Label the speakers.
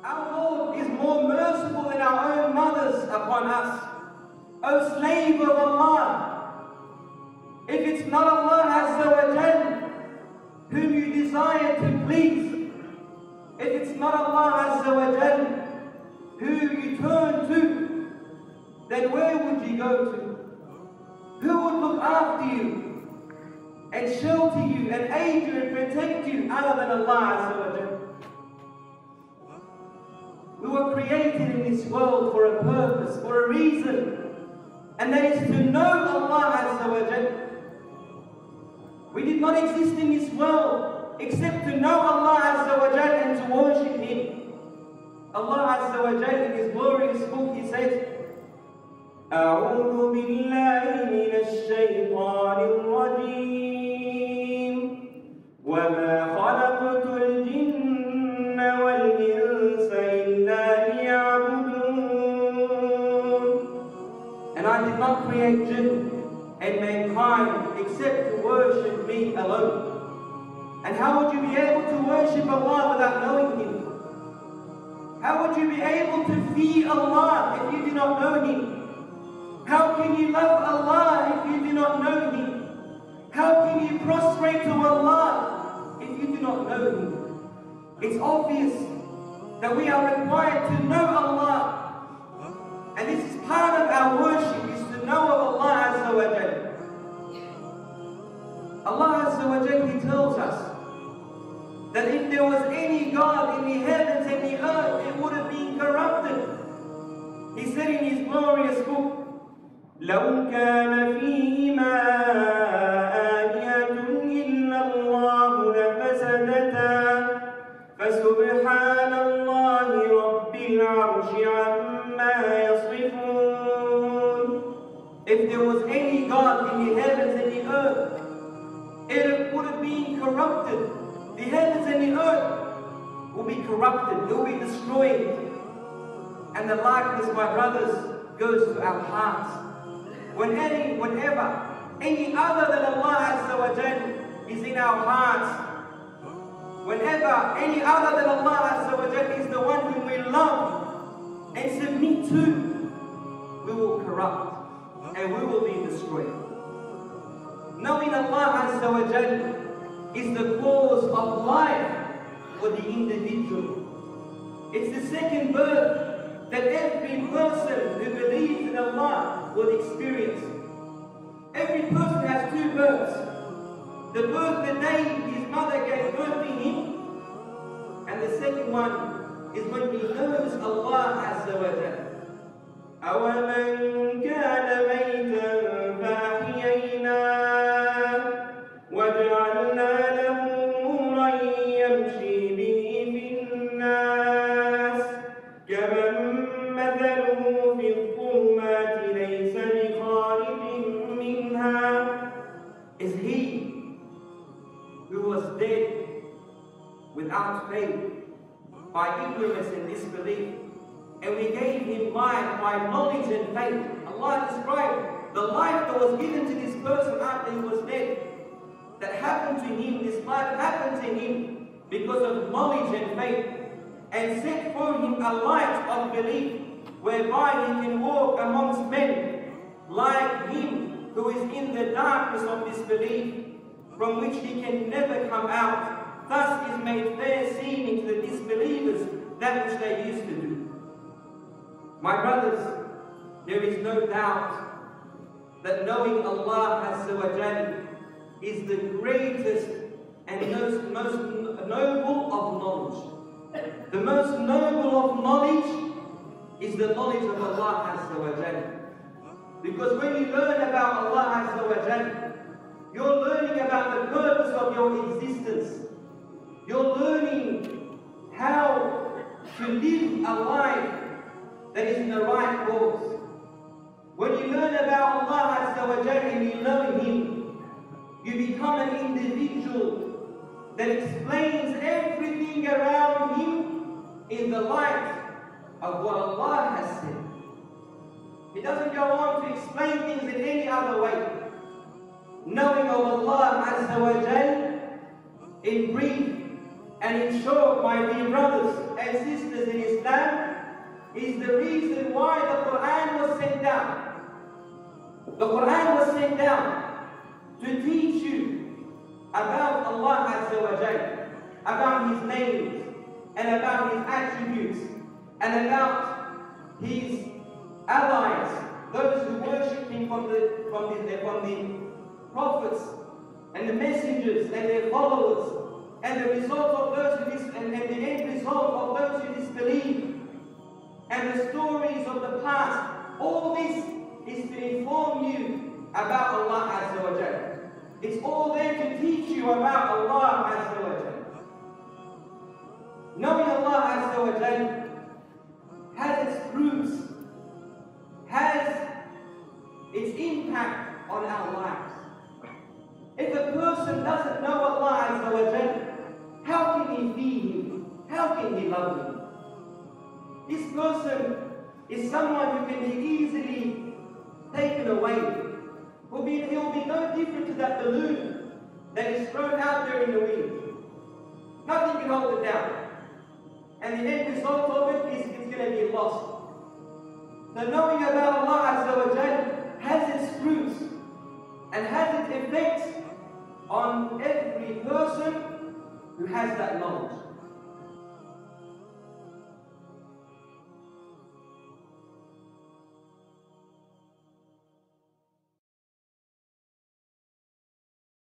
Speaker 1: Our Lord is more merciful than our own mothers upon us. O slave of Allah, if it's not Allah Azza wa Jal whom you desire to please, if it's not Allah Azza wa Jal who you turn to, then where would you go to? Who would look after you and shelter you and aid you and protect you other than Allah Azza wa Jal? We were created in this world for a purpose, for a reason, and that is to know Allah Azza wa Jal. We did not exist in this world except to know Allah Azza wa Jal and to worship Him. Allah Azza wa Jal in His glorious book, He says, أعوذ بالله من الشيطان الرجيم وما خلقت الجن والإنس إلا ليعبدون. And I did not create jinn and mankind except to worship me alone. And how would you be able to worship Allah without knowing Him? How would you be able to fear Allah if you do not know Him? How can you love Allah if you do not know Him? How can you prostrate to Allah if you do not know Him? It's obvious that we are required to know Allah. And this is part of our worship, is to know of Allah Azza wa Jal. Allah Azza wa Jal, He tells us that if there was any God in the heavens and the earth, it would have been corrupted. He said in His glorious book, لو كان فيهما آلهة إلا الله لفسدتا فسبحان الله رب العرش عما يصفون. If there was any God in the heavens and the earth, it would have been corrupted. The heavens and the earth will be corrupted, it will be destroyed. And the likeness, my brothers, goes to our hearts. Whenever any other than Allah Azza wa Jal is in our hearts, whenever any other than Allah Azza wa Jal is the one whom we love and submit to, we will corrupt and we will be destroyed. Knowing Allah Azza wa Jal is the cause of life for the individual. It's the second birth that every person who believes in Allah will experience. Every person has two births. The birth the day his mother gave birth to him, and the second one is when he knows Allah Azza wa Jalla. أَوَمَنْ كَانَ مَيْتًا فَأَحْيَيْنَاهُ وَجَعَلْنَا لَهُ نُورًا يَمْشِي بِهِ فِي النَّاسِ كَمَنْ مَثَلُهُ فِي الظُّلُمَاتِ لَيْسَ بِخَارِجٍ مِنْهَا. Is he who was dead without faith, by ignorance and disbelief, and we gave him life by knowledge and faith. Allah described the life that was given to this person after he was dead. That happened to him, this life happened to him because of knowledge and faith, and set for him a light of belief, whereby he can walk amongst men like him who is in the darkness of disbelief, from which he can never come out. Thus is made fair seeming to the disbelievers that which they used to do. My brothers, there is no doubt that knowing Allah Azza wa Jalla is the greatest and most noble of knowledge. The most noble of knowledge is the knowledge of Allah Azza wa Jalla. Because when you learn about Allah Azza wa Jalla, you're learning about the purpose of your existence. You're learning how to live a life that is in the right course. When you learn about Allah Azza wa Jalla and you know Him, you become an individual that explains everything around Him in the light of what Allah has said. He doesn't go on to explain things in any other way. Knowing of Allah Azza wa Jalla in brief And in short, my dear brothers and sisters in Islam, is the reason why the Quran was sent down. The Quran was sent down to teach you about Allah Azza wa Jalla, about His names, and about His attributes, and about His allies, those who worship Him from the prophets and the messengers and their followers, and the result of those who and the end result of those who disbelieve, and the stories of the past. All this is to inform you about Allah Azza wa Jalla. It's all there to teach you about Allah Azza wa Jalla. Knowing Allah Azza wa Jalla has its fruits, has its impact on our lives. If a person doesn't know Allah Azza wa Jalla, how can he feed Him? How can he love Him? This person is someone who can be easily taken away. He'll be no different to that balloon that is thrown out there in the wind. Nothing can hold it down. And the end result of it is it's going to be lost. So knowing about Allah Azza wa Jalla has its fruits and has its effects on every person who has that knowledge.